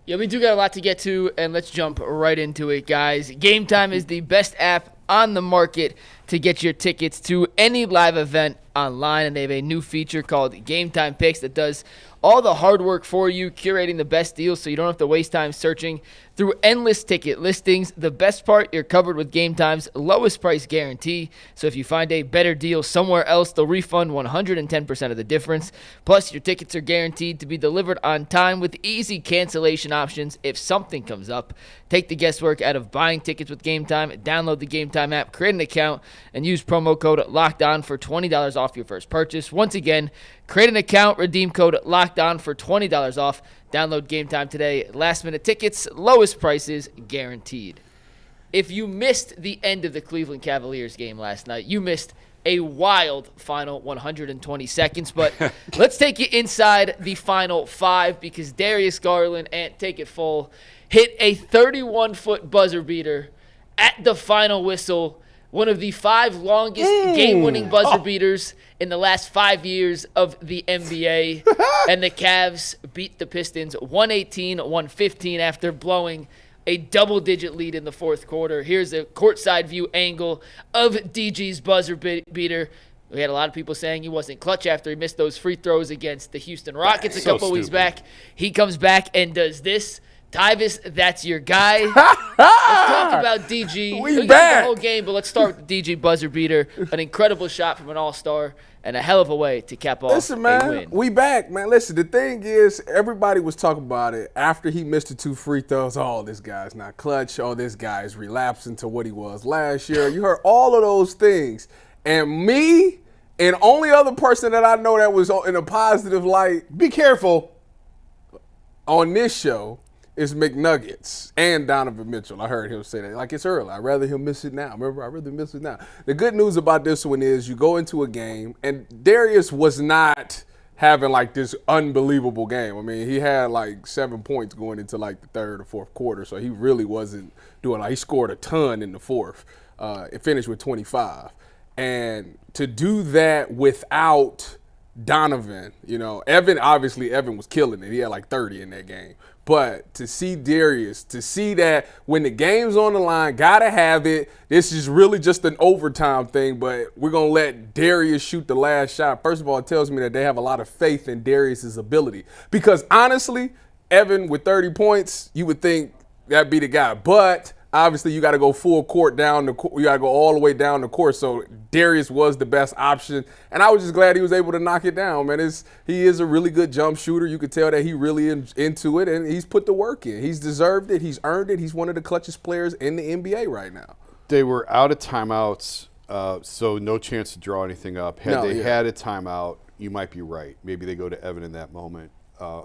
Yeah, we do got a lot to get to, and let's jump right into it, guys. Game Time is the best app on the market to get your tickets to any live event online, and they have a new feature called Game Time Picks that does all the hard work for you, curating the best deals so you don't have to waste time searching through endless ticket listings. The best part, you're covered with Game Time's lowest price guarantee. So if you find a better deal somewhere else, they'll refund 110% of the difference. Plus, your tickets are guaranteed to be delivered on time with easy cancellation options if something comes up. Take the guesswork out of buying tickets with Game Time. Download the Game Time app, create an account, and use promo code LOCKEDON for $20 off your first purchase. Once again, create an account, redeem code LOCKEDON for $20 off. Download Game Time today. Last-minute tickets, lowest prices guaranteed. If you missed the end of the Cleveland Cavaliers game last night, you missed a wild final 120 seconds. But let's take you inside the final five because Darius Garland, and take it full, hit a 31-foot buzzer beater at the final whistle. One of the 5 longest game-winning buzzer beaters in the last 5 years of the NBA. And the Cavs beat the Pistons 118-115 after blowing a double-digit lead in the fourth quarter. Here's a courtside view angle of DG's buzzer beater. We had a lot of people saying he wasn't clutch after he missed those free throws against the Houston Rockets a couple weeks back. He comes back and does this. Tyvis, that's your guy. Let's talk about DG. We back. The whole game, but let's start with the DG buzzer beater. An incredible shot from an all-star and a hell of a way to cap off a win. We back, man. Listen, the thing is, everybody was talking about it after he missed the 2 free throws. Oh, this guy's not clutch. Oh, this guy is relapsing to what he was last year. You heard all of those things. And me and only other person that I know that was in a positive light, be careful, on this show, is McNuggets and Donovan Mitchell. I heard him say that. Like, it's early. I'd rather him miss it now. Remember, I'd rather miss it now. The good news about this one is you go into a game, and Darius was not having, like, this unbelievable game. I mean, he had, like, 7 points going into, like, the third or fourth quarter, so he really wasn't doing, like, he scored a ton in the fourth. It finished with 25. And to do that without Donovan, you know, Evan was killing it. He had, like, 30 in that game. But to see Darius, to see that when the game's on the line, gotta have it. This is really just an overtime thing, but we're going to let Darius shoot the last shot. First of all, it tells me that they have a lot of faith in Darius's ability. Because honestly, Evan with 30 points, you would think that'd be the guy. But obviously, you got to go full court down the court. You got to go all the way down the court. So Darius was the best option, and I was just glad he was able to knock it down. Man, he is a really good jump shooter. You could tell that he really into it, and he's put the work in. He's deserved it. He's earned it. He's one of the clutchest players in the NBA right now. They were out of timeouts, so no chance to draw anything up. Had they had a timeout, you might be right. Maybe they go to Evan in that moment.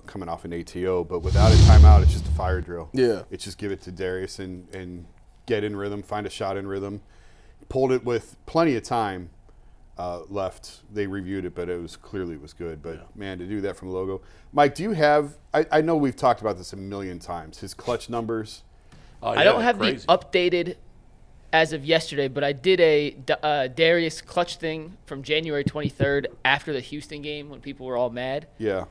Coming off an ATO, but without a timeout, it's just a fire drill. Yeah. It's just give it to Darius and get in rhythm, find a shot in rhythm. Pulled it with plenty of time left. They reviewed it, but it was good. But, man, to do that from the logo. Mike, do you have – I know we've talked about this a million times, his clutch numbers. I don't have the updated as of yesterday, but I did a Darius clutch thing from January 23rd after the Houston game when people were all mad. Yeah.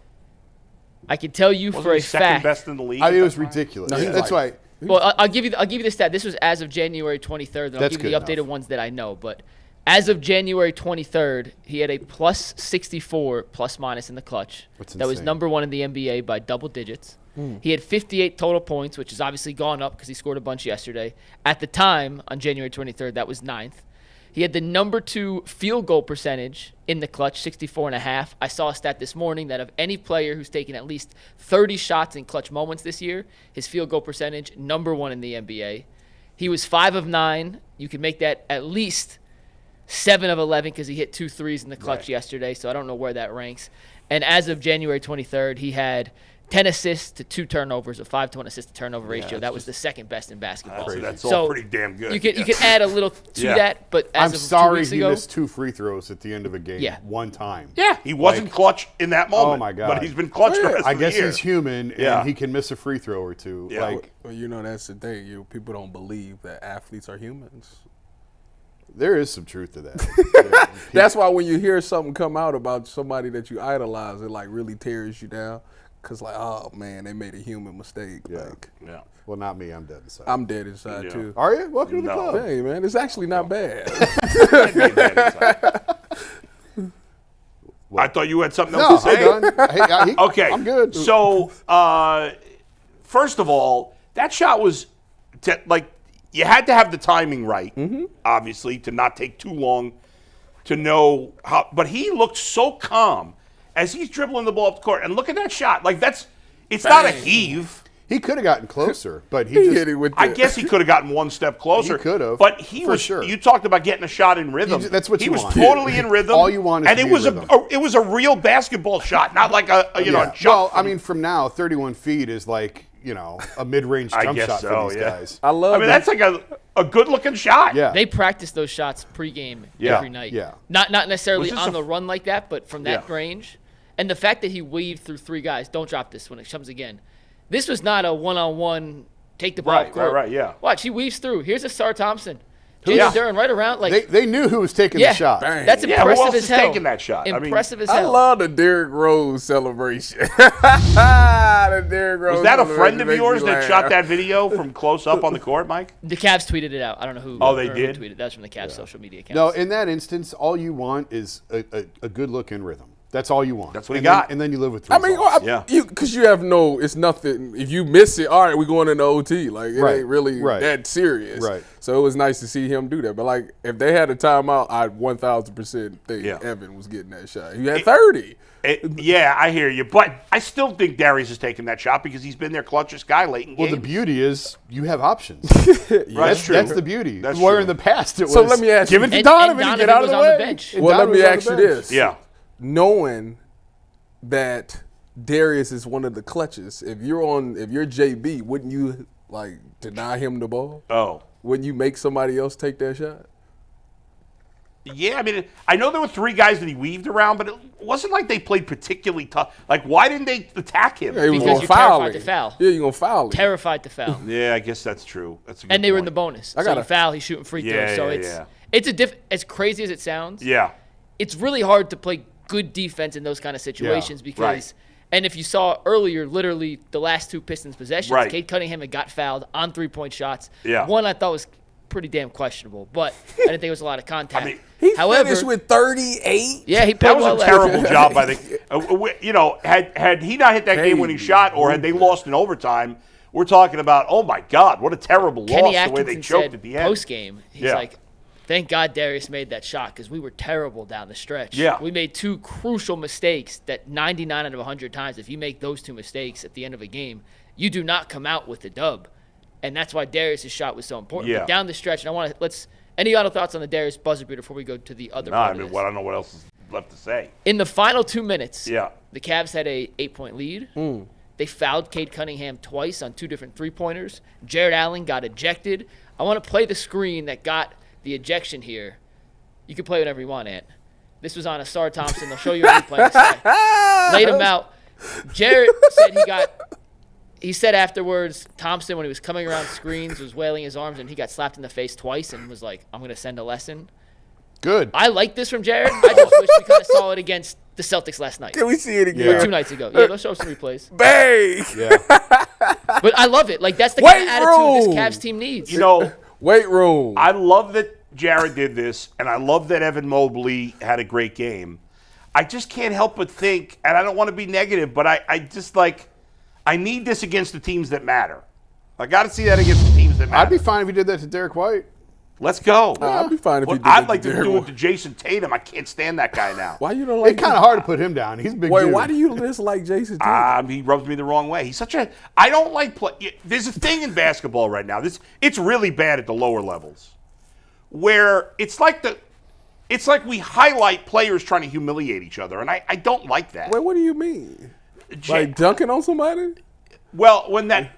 I can tell you for a fact. Second best in the league. It was ridiculous. No, that's why. Well, I'll give you the stat. This was as of January 23rd. And I'll give you the updated ones that I know. But as of January 23rd, he had a plus 64 plus minus in the clutch. That was number 1 in the NBA by double digits. He had 58 total points, which has obviously gone up because he scored a bunch yesterday. At the time, on January 23rd, that was 9th. He had the number 2 field goal percentage in the clutch, 64.5. I saw a stat this morning that of any player who's taken at least 30 shots in clutch moments this year, his field goal percentage, number 1 in the NBA. He was 5 of 9. You could make that at least 7 of 11 because he hit 2 threes in the clutch yesterday, so I don't know where that ranks. And as of January 23rd, he had 10 assists to 2 turnovers, a 5-to-1 assist-to-turnover ratio. That was the second best in basketball. That's all pretty damn good. You could add a little to that, but as I'm sorry 2 weeks ago, he missed 2 free throws at the end of a game one time. Yeah, he wasn't clutch in that moment. Oh, my God. But he's been clutch the rest of the year. I guess he's human, and he can miss a free throw or two. Yeah. Well, you know, that's the thing. People don't believe that athletes are humans. There is some truth to that. That's why when you hear something come out about somebody that you idolize, it, like, really tears you down. Cause like, oh man, they made a human mistake. Yeah. Like, Yeah. Well, not me. I'm dead inside. I'm dead inside Yeah. too. Are you? Welcome to the No. club. Hey man, it's actually not bad. I thought you had something No, else to I'm say. done. Okay. I'm good. So, first of all, that shot was you had to have the timing right, obviously, to not take too long to know how. But he looked so calm as he's dribbling the ball up the court. And look at that shot. Like, it's not a heave. He could have gotten closer, but He he just hit it with I the- guess he could have gotten one step closer. He could have, But he for was. sure. You talked about getting a shot in rhythm. That's what he you was want. totally in rhythm. All you want is and to it be was in rhythm. it was a real basketball shot, not like a Yeah. jump. Well, I mean, from now, 31 feet is like, a mid-range I jump guess shot so, for these yeah. guys. I love. I mean, that's like a good-looking shot. Yeah. They practice those shots pregame Yeah. every night. Yeah. Not necessarily Was this on a- the run like that, but from that Yeah. range. And the fact that he weaved through three guys, don't drop this when it comes again. This was not a one-on-one take the ball Right, up court. right, yeah. Watch, he weaves through. Here's a Star Thompson. Yeah. Jason Duran right around like They knew who was taking yeah, the shot. Bang. that's Yeah, who impressive else as is hell. taking that shot? I mean, Impressive as I hell. love the Derrick Rose celebration. The Derrick Rose Was that a celebration friend of makes me yours that laugh. shot that video from close up on the court, Mike? The Cavs tweeted it out. I don't know who. Oh, they or did? Who tweeted. That was from the Cavs social media account. No, in that instance, all you want is a good look in rhythm. That's all you want. That's what he And got. then, and then you live with three. I mean, results. Yeah. because you have it's nothing. If you miss it, all right, we're going into OT. Like, it Right, ain't really right. that serious. Right. So it was nice to see him do that. But, like, if they had a timeout, I'd 1,000% think Yeah. Evan was getting that shot. He had 30. Yeah, I hear you. But I still think Darius is taking that shot because he's been their clutchest guy late in Well, games. the beauty is you have options. That's true. That's the beauty. That's Where true. in the past it was. So let me ask you- give it to And Donovan and get Donovan out of was the on the way. bench. And Well, let Donovan me was on ask the you bench. this. Yeah. Knowing that Darius is one of the clutches, if you're JB, wouldn't you, like, deny him the ball? Oh. Wouldn't you make somebody else take that shot? Yeah, I mean, I know there were three guys that he weaved around, but it wasn't like they played particularly tough. Like, why didn't they attack him? Yeah, he was Because going you're to foul terrified him. to foul. Yeah, you're going to foul him. Terrified to foul. Yeah, I guess that's true. That's a good And they were in point. the bonus. I So you gotta- foul, he's shooting free throws. Yeah, So yeah, it's as crazy as it sounds. Yeah. It's really hard to play good defense in those kind of situations because right. and if you saw earlier, literally the last two Pistons possessions, Right. Cade Cunningham had got fouled on 3-point shots. Yeah. One I thought was pretty damn questionable, but I didn't think it was a lot of contact. I mean, He However, finished with 38. yeah, he played That was well a last terrible year. job by the. Had he not hit that game-winning shot, or had they lost in overtime, we're talking about, oh my God, what a terrible Kenny loss the way they Atkinson choked said at the end. post game, he's Yeah. like, "Thank God Darius made that shot because we were terrible down the stretch. Yeah. We made two crucial mistakes that 99 out of 100 times, if you make those two mistakes at the end of a game, you do not come out with the dub, and that's why Darius' shot was so important. Yeah. But down the stretch, and I want to any other thoughts on the Darius buzzer beater before we go to the other? No, part I of mean, this? well, I don't know what else is left to say. In the final 2 minutes, Yeah. the Cavs had a 8-point lead. They fouled Cade Cunningham twice on two different three-pointers. Jarrett Allen got ejected. I want to play the screen that got the ejection here. You can play whatever you want, Ant. This was on a Star Thompson. They'll show you a replay. Laid him out. Jarrett said he said afterwards, Thompson, when he was coming around screens, was wailing his arms, and he got slapped in the face twice and was like, I'm going to send a lesson. Good. I like this from Jarrett. I just wish we kind of saw it against the Celtics last night. Can we see it again? Yeah. 2 nights ago. Yeah, let's show some replays. Bang! Yeah. But I love it. Like, that's the kind of Weight attitude room. this Cavs team needs. You know, Weight room. I love that Jarrett did this, and I love that Evan Mobley had a great game. I just can't help but think, and I don't want to be negative, but I just like, I need this against the teams that matter. I got to see that against the teams that matter. I'd be fine if you did that to Derek White. Let's go. I'd be fine if Well, he did I'd that like to Derrick do it White. to Jason Tatum. I can't stand that guy now. Why you don't like It's kind of hard to put him down. He's a big Wait, dude. why do you dislike Jason Tatum? He rubs me the wrong way. He's such a. I don't like play. There's a thing in basketball right now. It's really bad at the lower levels, where it's like we highlight players trying to humiliate each other, and I don't like that. Wait, what do you mean? Like dunking on somebody? Well, when that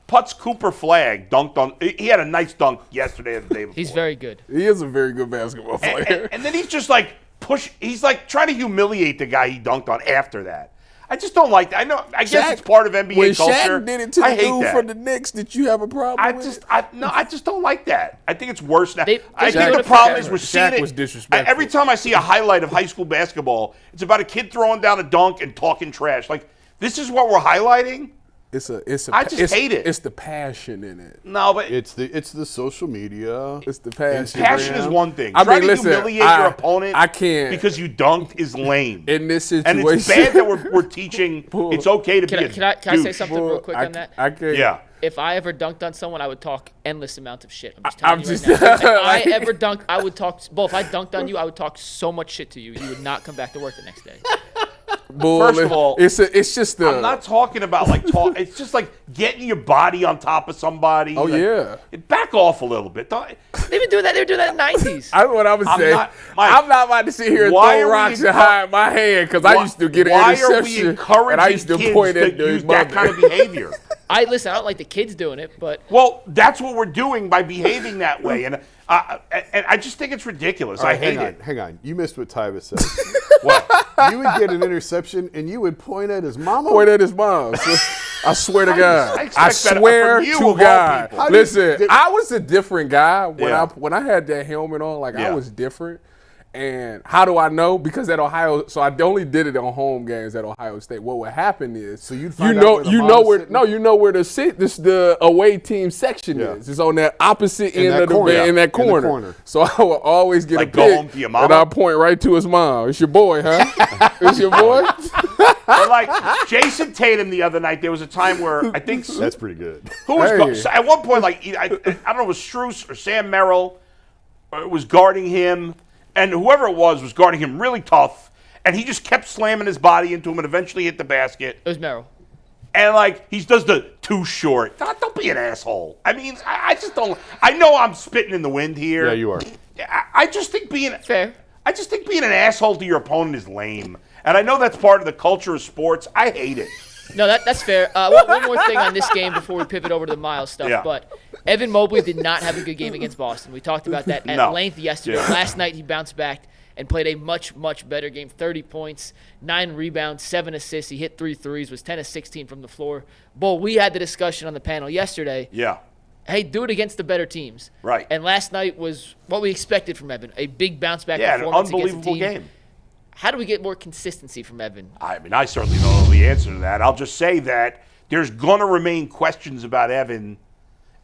Putz Cooper flag dunked on, he had a nice dunk yesterday and the day before. He's very good. He is a very good basketball player. And then he's just like he's like trying to humiliate the guy he dunked on after that. I just don't like that. I guess it's part of NBA when culture. Shaq did it to I the hate dude that. from the Knicks, did you have a problem with it? I just don't like that. I think it's worse now. They I do think it the if problem Shaq- is we're seeing Shaq it. was disrespectful. Every time I see a highlight of high school basketball, it's about a kid throwing down a dunk and talking trash. Like This is what we're highlighting? I just hate it. It's the passion in it. No, but it's the social media. It's the passion. Passion is one thing. I Trying mean, to listen, humiliate your opponent I can't. because you dunked is lame. In this situation. And it's bad that we're teaching it's okay to be a Can I say something real quick on that? I can't. Yeah. If I ever dunked on someone, I would talk endless amounts of shit. I'm If just I ever dunked, I would talk. Well, if I dunked on you, I would talk so much shit to you, you would not come back to work the next day. First of all, it's just the. I'm not talking about like talk. It's just like getting your body on top of somebody. Oh, like, yeah. Back off a little bit. They've been doing that. They were doing that in the 90s. I know what I would say. Mike, I'm not about to sit here and why throw are rocks we and hide my hand because I used to get an interception. Why are we encouraging and I used to kids point at to use the that kind of behavior? I don't like the kids doing it, but Well, that's what we're doing by behaving that way, and I just think it's ridiculous. I hate it. Hang on. You missed what Tyvis said. What? You would get an interception and you would point at his mama. Point at his mom. So, I swear to God. I expect that swear from you, to of all God. people. Listen, I was a different guy when Yeah. I had that helmet on. Like I Yeah. was different. And how do I know? Because at Ohio, so I only did it on home games at Ohio State. What would happen is, So you'd find out where the you mom know is where sitting? no, you know where the away team section Yeah. is. It's on that opposite In end that of the corner. bed, in that In the corner. corner. So I would always get Like, a go pic, home to your mama? and I point right to his mom. It's your boy, huh? It's your boy. And like Jason Tatum the other night, there was a time where I think That's pretty good. who was Hey. at one point, like I don't know, it was Strus or Sam Merrill was guarding him, and whoever it was guarding him really tough, and he just kept slamming his body into him and eventually hit the basket. it was Merrill. And like he does the too short. Don't be an asshole. I mean, I just don't. I know I'm spitting in the wind here. Yeah, you are. I just think being Fair. I just think being an asshole to your opponent is lame. And I know that's part of the culture of sports. I hate it. No, that's fair. One more thing on this game before we pivot over to the Miles stuff. Yeah. But Evan Mobley did not have a good game against Boston. We talked about that at No. length yesterday. Yeah. Last night he bounced back and played a much, much better game. 30 points, 9 rebounds, 7 assists. He hit 3 threes, was 10 of 16 from the floor. Bull, we had the discussion on the panel yesterday. Yeah. Hey, do it against the better teams. Right. And last night was what we expected from Evan, a big bounce back Yeah, an performance against the unbelievable team. game. How do we get more consistency from Evan? I mean, I certainly don't know the answer to that. I'll just say that there's going to remain questions about Evan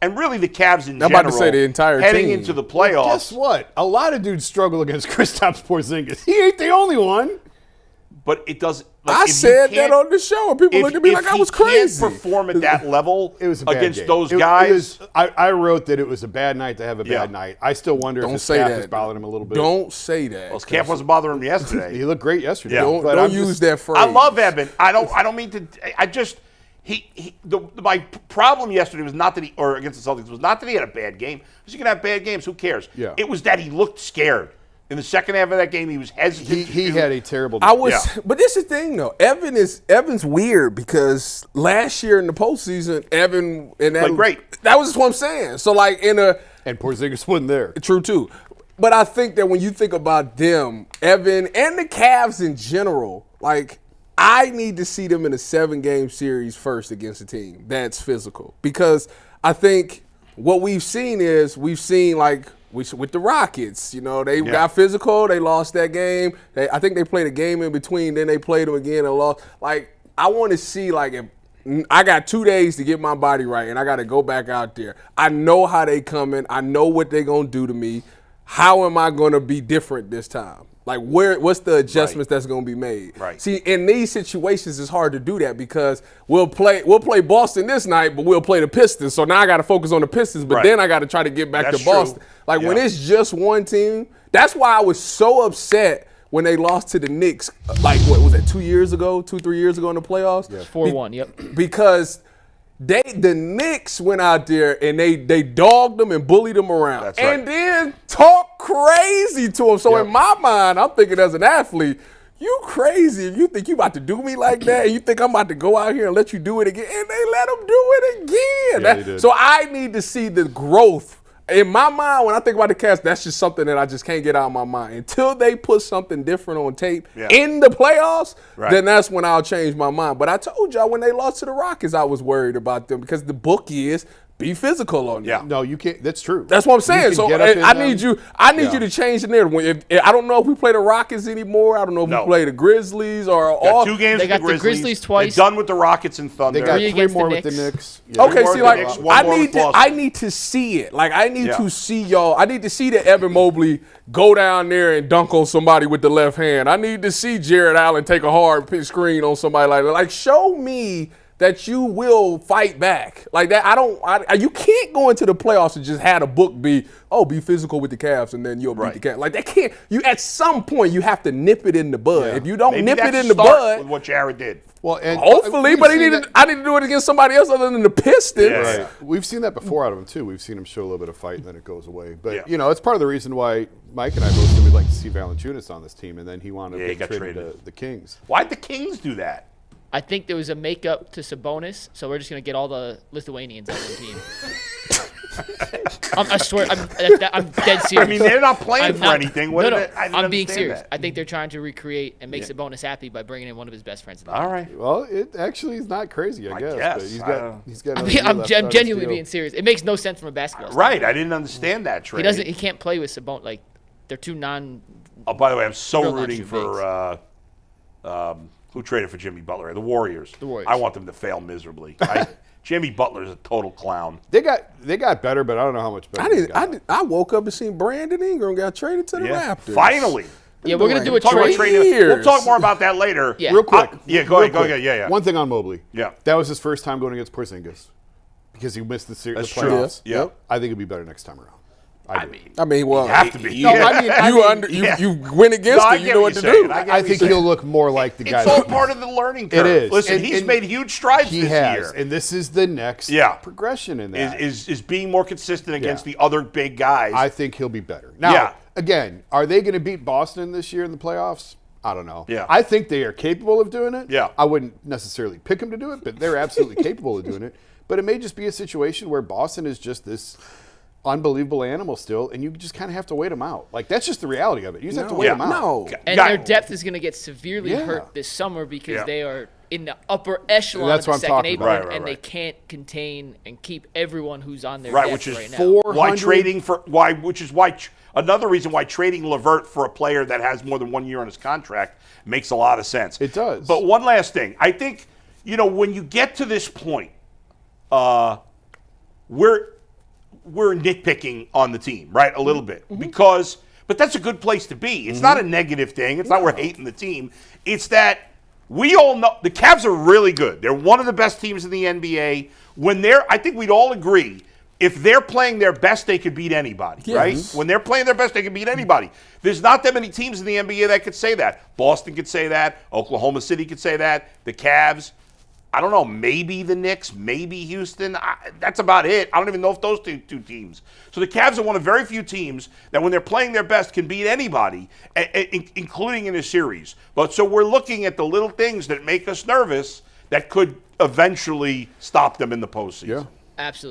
and really the Cavs in I'm general about to say the entire heading team. into the playoffs. Guess what? A lot of dudes struggle against Kristaps Porzingis. He ain't the only one. But it doesn't. Like, I if you said that can't- on the show, and people looked at me like I was crazy. Can't perform at that level It was a bad against game. those It guys. was- I wrote that it was a bad night to have a Yeah. bad night. I still wonder if Don't his say staff that. is bothering him a little bit. Don't say that. Well, his calf wasn't bothering him He yesterday. looked great yesterday. Yeah. Don't, But don't I'm use just- that phrase. I love Evan. I don't mean to. I just my problem yesterday was not that he, or against the Celtics, was not that he had a bad game. Because you can have bad games. Who cares? Yeah. It was that he looked scared. In the second half of that game, he was hesitant. He to had a terrible I was, Yeah. but this is the thing though. Evan's weird because last year in the postseason, Evan and that Played great. That was what I'm saying. So like in a and Porzingis wasn't there. true too, but I think that when you think about them, Evan and the Cavs in general, like I need to see them in a 7-game series first against a team that's physical because I think what we've seen like. With the Rockets, you know, they got physical. They lost that game. I think they played a game in between. Then they played them again and lost. Like, I want to see, like, if I got 2 days to get my body right, and I got to go back out there. I know how they coming. I know what they going to do to me. How am I going to be different this time? Like, what's the adjustments that's going to be made? Right. See, in these situations, it's hard to do that because we'll play Boston this night, but we'll play the Pistons. So now I got to focus on the Pistons, but Right. then I got to try to get back That's to Boston. true. Like, when Yeah. it's just one team, that's why I was so upset when they lost to the Knicks, like, what was that, 3 years ago in the playoffs? Yeah. 4-1, yep. Because the Knicks went out there and they dogged them and bullied them around. That's right. And then talk crazy to them. So in my mind, I'm thinking as an athlete, you crazy if you think you about to do me like that and you think I'm about to go out here and let you do it again. And they let them do it again. Yeah, they did. So I need to see the growth. In my mind, when I think about the Cavs, that's just something that I just can't get out of my mind. Until they put something different on tape in the playoffs, then that's when I'll change my mind. But I told y'all when they lost to the Rockets, I was worried about them because the book is be physical on Yeah. them. No, you can't. That's true. That's what I'm saying. So get up in I them. need you. I need you to change the narrative. I don't know if we play the Rockets anymore. I don't know if we play the Grizzlies or Got all. 2 games They with got the the Grizzlies twice. They're done with the Rockets and Thunder. They got Three 3 against more the with the Knicks. Knicks. Yeah. Okay, more see, with the like Knicks, one more with Boston. I need to see it. Like I need Yeah. to see y'all. I need to see that Evan Mobley go down there and dunk on somebody with the left hand. I need to see Jarrett Allen take a hard pitch screen on somebody like that. Like show me that you will fight back. Like that, you can't go into the playoffs and just have a book be physical with the Cavs and then you'll beat the Cavs. Like that can't, at some point you have to nip it in the bud. Yeah. If you don't Maybe nip it that's in the start bud, with what Jarrett did. Well, and hopefully, we've but seen I need to do it against somebody else other than the Pistons. Yeah. Right. We've seen that before out of him too. We've seen him show a little bit of fight and then it goes away. But Yeah. it's part of the reason why Mike and I both said we'd like to see Valanciunas on this team, and then he wound up Yeah, he getting got traded traded. to the Kings. Why'd the Kings do that? I think there was a makeup to Sabonis, so we're just gonna get all the Lithuanians on the team. I swear, I'm dead serious. I mean, they're not playing I'm for not- anything. What no, did no, it- I didn't I'm being understand serious. that. I think they're trying to recreate and make Sabonis happy by bringing in one of his best friends. All right. Well, it actually is not crazy, I guess. But guess. he's I got don't- he's got. I another mean, year I'm left on his genuinely deal. being serious. It makes no sense from a basketball Right. I didn't understand that trade. He can't play with Sabonis. Like they're two non. Oh, by the way, I'm so Real rooting non-true for who traded for Jimmy Butler? The Warriors. The Warriors. I want them to fail miserably. Jimmy Butler's a total clown. They got better, but I don't know how much better. I woke up and seen Brandon Ingram got traded to the Raptors. Finally. Yeah, we're gonna do a Talk about trade. trading. years. We'll talk more about that later. Yeah. Real quick. Go real ahead. quick. Yeah. One thing on Mobley. Yeah. That was his first time going against Porzingis because he missed the That's the true. playoffs. Yeah. I think it'll be better next time around. I mean, Well, you have to be. You win against No, I it. You get know what what to you're saying. do. I get I what think you're he'll look more like the guy. It's all that- part of the learning curve. is. Listen, And- he's and made huge strides He this has, year. and this is the next progression in that. Is being more consistent against the other big guys. I think he'll be better. Now, Yeah. again, are they going to beat Boston this year in the playoffs? I don't know. Yeah. I think they are capable of doing it. Yeah. I wouldn't necessarily pick them to do it, but they're absolutely capable of doing it. But it may just be a situation where Boston is just this unbelievable animal still, and you just kind of have to wait them out. Like, that's just the reality of it. You just have to wait them out. No. And their depth is going to get severely hurt this summer because they are in the upper echelon That's of what the I'm second talking apron, about. Right, and they right. can't contain and keep everyone who's on their Right, depth which is right now. 400 which is why another reason why trading LeVert for a player that has more than 1 year on his contract makes a lot of sense. It does. But one last thing, I think when you get to this point, we're nitpicking on the team, right? A little bit but that's a good place to be. It's not a negative thing. It's not we're hating the team. It's that we all know the Cavs are really good. They're one of the best teams in the NBA. I think we'd all agree, if they're playing their best, they could beat anybody, right? When they're playing their best, they can beat anybody. There's not that many teams in the NBA that could say that. Boston could say that. Oklahoma City could say that. The Cavs. I don't know, maybe the Knicks, maybe Houston. That's about it. I don't even know if those two teams. So the Cavs are one of very few teams that when they're playing their best can beat anybody, including in a series. But so we're looking at the little things that make us nervous that could eventually stop them in the postseason. Yeah. Absolutely.